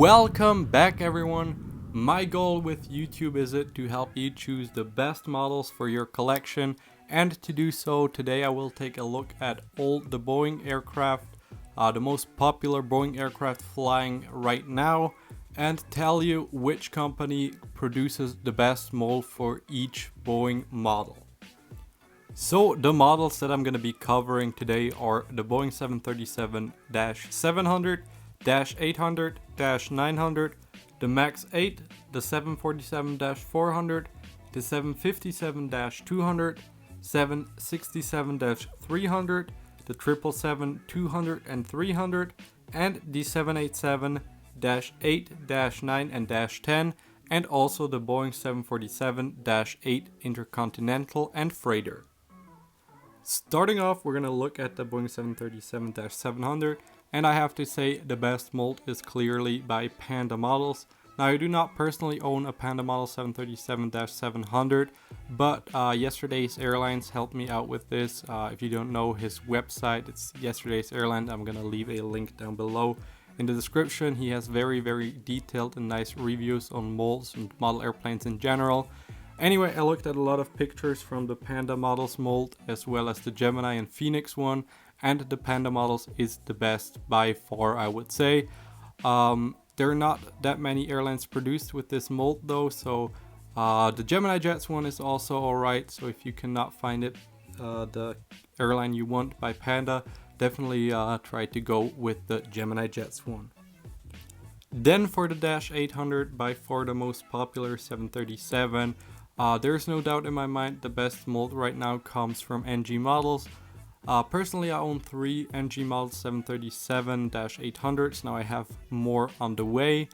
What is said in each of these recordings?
Welcome back everyone. My goal with YouTube is to help you choose the best models for your collection, and to do so today I will take a look at all the Boeing aircraft, the most popular Boeing aircraft flying right now, and tell you which company produces the best mold for each Boeing model. So the models that I'm going to be covering today are the Boeing 737-700, -800, -900, the MAX 8, the 747-400, the 757-200, 767-300, the 777-200 and 300, and the 787-8, -9 and -10, and also the Boeing 747-8 Intercontinental and Freighter. Starting off, we're going to look at the Boeing 737-700, and I have to say the best mold is clearly by Panda Models. Now, I do not personally own a Panda Model 737-700, but Yesterday's Airlines helped me out with this. If you don't know his website, it's Yesterday's Airlines. I'm going to leave a link down below in the description. He has very detailed and nice reviews on molds and model airplanes in general. Anyway, I looked at a lot of pictures from the Panda Models mold, as well as the Gemini and Phoenix one, and the Panda Models is the best by far, I would say. There are not that many airlines produced with this mold though, so the Gemini Jets one is also alright. So if you cannot find it, the airline you want by Panda, definitely try to go with the Gemini Jets one. Then for the -800, by far the most popular 737, there's no doubt in my mind the best mold right now comes from NG Models. Personally, I own 3 NG Models 737-800s. Now I have more on the way.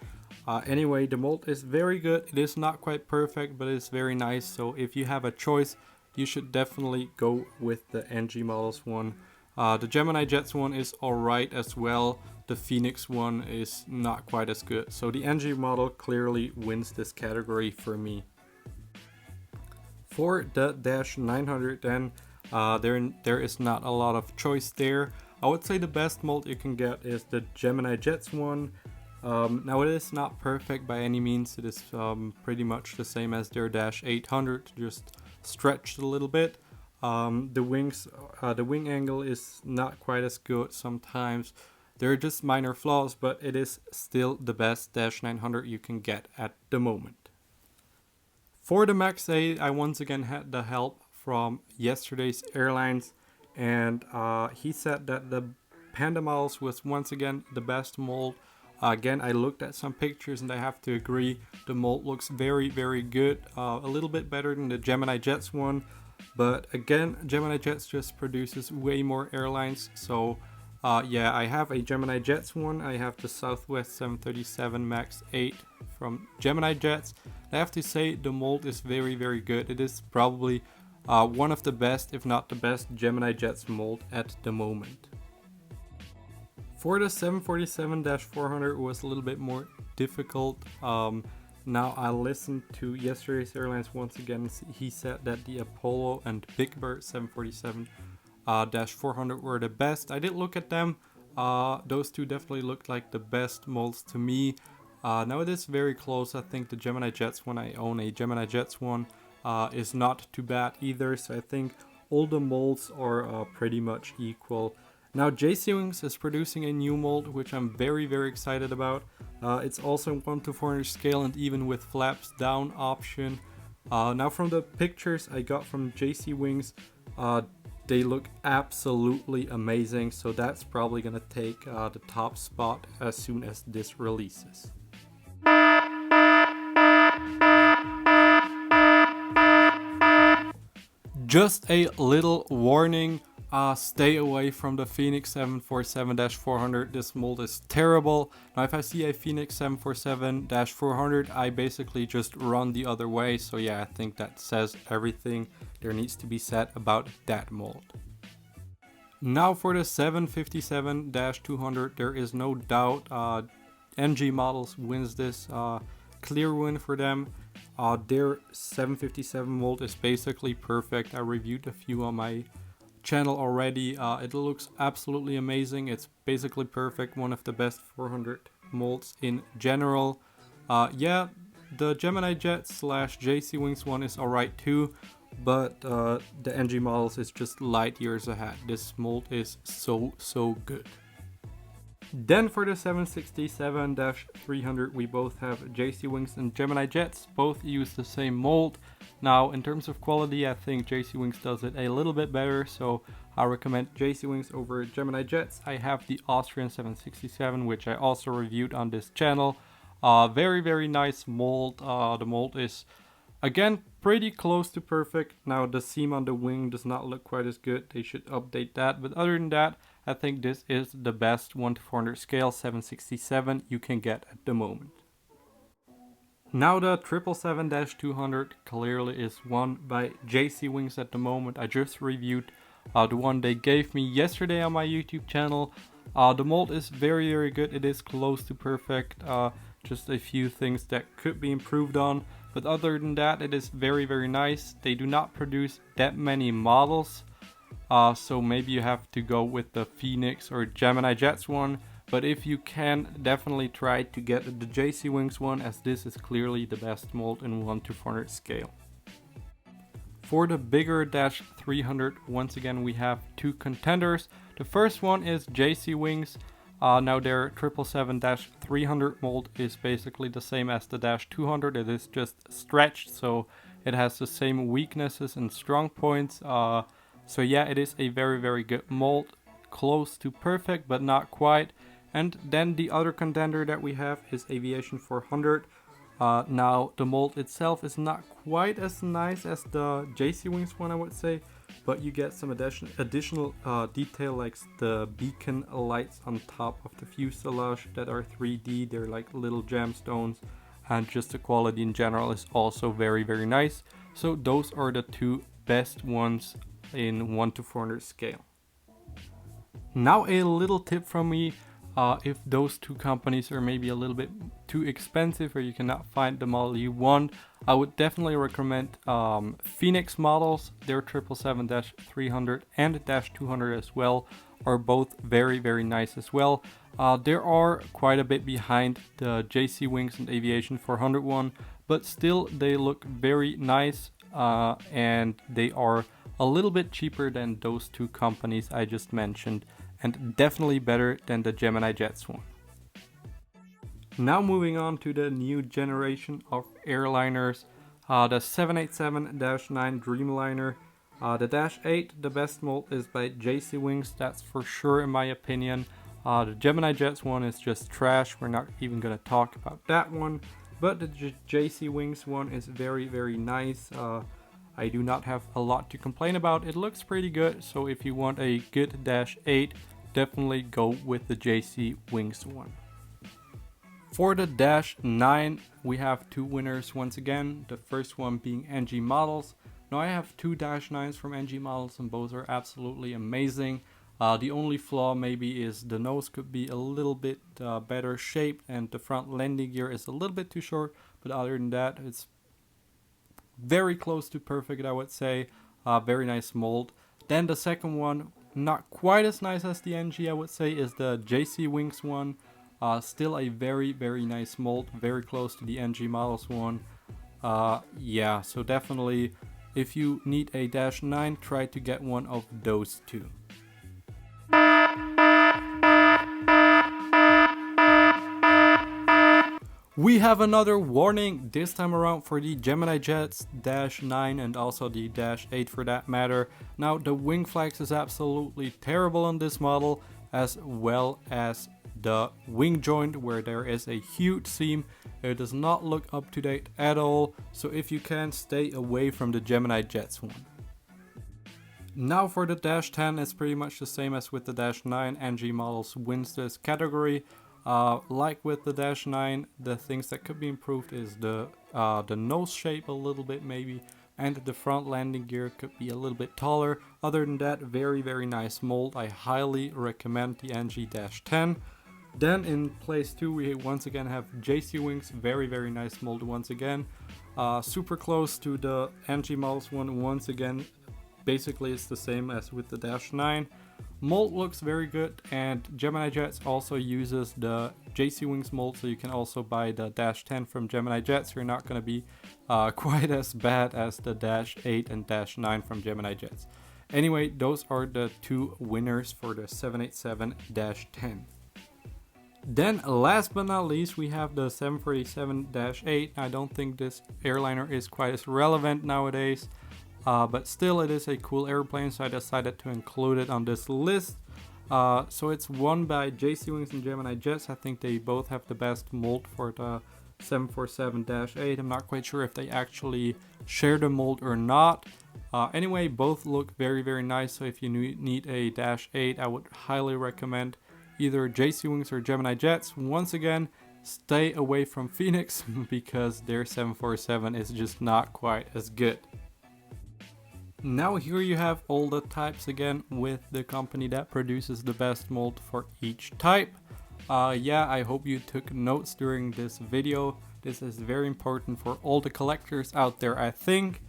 Anyway, the mold is very good. It is not quite perfect, but it's very nice. So if you have a choice, you should definitely go with the NG Models one. The Gemini Jets one is alright as well. The Phoenix one is not quite as good. So the NG model clearly wins this category for me. For the -900 then, there is not a lot of choice there. I would say the best mold you can get is the Gemini Jets one. Now it is not perfect by any means. It is pretty much the same as their -800, just stretched a little bit. The wing angle is not quite as good sometimes. There are just minor flaws, but it is still the best -900 you can get at the moment. For the MAX 8, I once again had the help from Yesterday's Airlines, and he said that the Panda Models was once again the best mold. Again, I looked at some pictures and I have to agree, the mold looks very good. A little bit better than the Gemini Jets one, but again, Gemini Jets just produces way more airlines. So yeah, I have a Gemini Jets one. I have the Southwest 737 MAX 8 from Gemini Jets. I have to say the mold is very good. It is probably one of the best, if not the best, Gemini Jets mold at the moment. For the 747-400, it was a little bit more difficult. Now I listened to Yesterday's Airlines once again. He said that the Apollo and Big Bird 747-400 were the best. I did look at them. Those two definitely looked like the best molds to me. Now it is very close. I think the Gemini Jets one, I own a Gemini Jets one, is not too bad either. So I think all the molds are pretty much equal. Now JC Wings is producing a new mold, which I'm very excited about. It's also 1:400 scale and even with flaps down option. Now from the pictures I got from JC Wings, they look absolutely amazing. So that's probably gonna take the top spot as soon as this releases. Just a little warning, stay away from the Phoenix 747-400. This mold is terrible. Now if I see a Phoenix 747-400, I basically just run the other way. So yeah, I think that says everything there needs to be said about that mold. Now for the 757-200, there is no doubt NG Models wins this. Clear win for them. Their 757 mold is basically perfect. I reviewed a few on my channel already. It looks absolutely amazing. It's basically perfect, one of the best 400 molds in general. Yeah, the Gemini Jet slash JC Wings one is alright too, but the NG models is just light years ahead. This mold is so good. Then for the 767-300 we both have JC Wings and Gemini Jets. Both use the same mold. Now in terms of quality, I think JC Wings does it a little bit better, so I recommend JC Wings over Gemini Jets. I have the Austrian 767, which I also reviewed on this channel. Very nice mold. The mold is again pretty close to perfect. Now the seam on the wing does not look quite as good. They should update that, but other than that, I think this is the best 1:400 scale 767 you can get at the moment. Now the 777-200 clearly is won by JC Wings at the moment. I just reviewed the one they gave me yesterday on my YouTube channel. The mold is very good. It is close to perfect. Just a few things that could be improved on, but other than that, it is very nice. They do not produce that many models, so maybe you have to go with the Phoenix or Gemini Jets one, but if you can, definitely try to get the JC Wings one, as this is clearly the best mold in 1:400 scale. For the bigger Dash 300, once again we have two contenders. The first one is JC Wings. Now their 777-300 mold is basically the same as the Dash 200. It is just stretched, so it has the same weaknesses and strong points. So yeah, it is a very good mold, close to perfect but not quite. And then the other contender that we have is Aviation 400. Now the mold itself is not quite as nice as the JC Wings one, I would say, but you get some additional detail, like the beacon lights on top of the fuselage that are 3D. They're like little gemstones, and just the quality in general is also very nice. So those are the two best ones in 1:400 scale. Now a little tip from me. If those two companies are maybe a little bit too expensive or you cannot find the model you want, I would definitely recommend Phoenix models. Their 777-300 and Dash 200 as well are both very nice as well. They are quite a bit behind the JC Wings and Aviation 400 one, but still they look very nice, and they are a little bit cheaper than those two companies I just mentioned, and definitely better than the Gemini Jets one. Now moving on to the new generation of airliners, the 787-9 Dreamliner. The Dash 8, the best mold is by JC Wings, that's for sure in my opinion. The Gemini Jets one is just trash, we're not even gonna talk about that one. But the JC Wings one is very nice. I do not have a lot to complain about. It looks pretty good, so if you want a good Dash 8, definitely go with the JC Wings one. For the Dash 9, we have two winners once again. The first one being NG Models. Now I have two Dash 9s from NG Models and both are absolutely amazing. The only flaw maybe is the nose could be a little bit better shaped and the front landing gear is a little bit too short, but other than that it's very close to perfect, I would say. Very nice mold. Then the second one, not quite as nice as the NG, I would say, is the JC Wings one. Still a very nice mold, very close to the NG Models one. Yeah, so definitely if you need a Dash 9, try to get one of those two. We have another warning, this time around for the Gemini Jets Dash 9 and also the Dash 8 for that matter. Now the wing flex is absolutely terrible on this model, as well as the wing joint where there is a huge seam. It does not look up to date at all, so if you can, stay away from the Gemini Jets one. Now for the Dash 10, it's pretty much the same as with the Dash 9. NG Models wins this category. Like with the Dash 9, the things that could be improved is the nose shape a little bit maybe, and the front landing gear could be a little bit taller. Other than that, very nice mold. I highly recommend the NG Dash 10. Then in place 2 we once again have JC Wings, very nice mold once again. Super close to the NG Models one once again. basically it's the same as with the Dash 9. Mold looks very good, and Gemini Jets also uses the JC Wings mold, so you can also buy the Dash 10 from Gemini Jets. You're not going to be quite as bad as the Dash 8 and Dash 9 from Gemini Jets. Anyway, those are the two winners for the 787-10. Then last but not least, we have the 747-8. I don't think this airliner is quite as relevant nowadays, but still it is a cool airplane, so I decided to include it on this list. So it's won by JC Wings and Gemini Jets. I think they both have the best mold for the 747-8. I'm not quite sure if they actually share the mold or not. Anyway, both look very, very nice. So if you need a Dash 8, I would highly recommend either JC Wings or Gemini Jets. Once again, stay away from Phoenix because their 747 is just not quite as good. Now here you have all the types again with the company that produces the best mold for each type. Yeah, I hope you took notes during this video. This is very important for all the collectors out there, I think.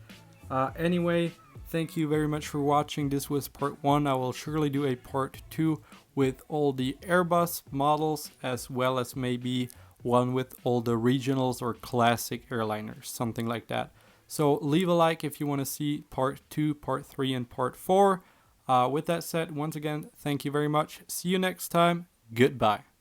Anyway, thank you very much for watching. This was part 1. I will surely do a part 2 with all the Airbus models, as well as maybe one with all the regionals or classic airliners, something like that. So leave a like if you want to see part 2, part 3, and part 4. With that said, once again, thank you very much. See you next time. Goodbye.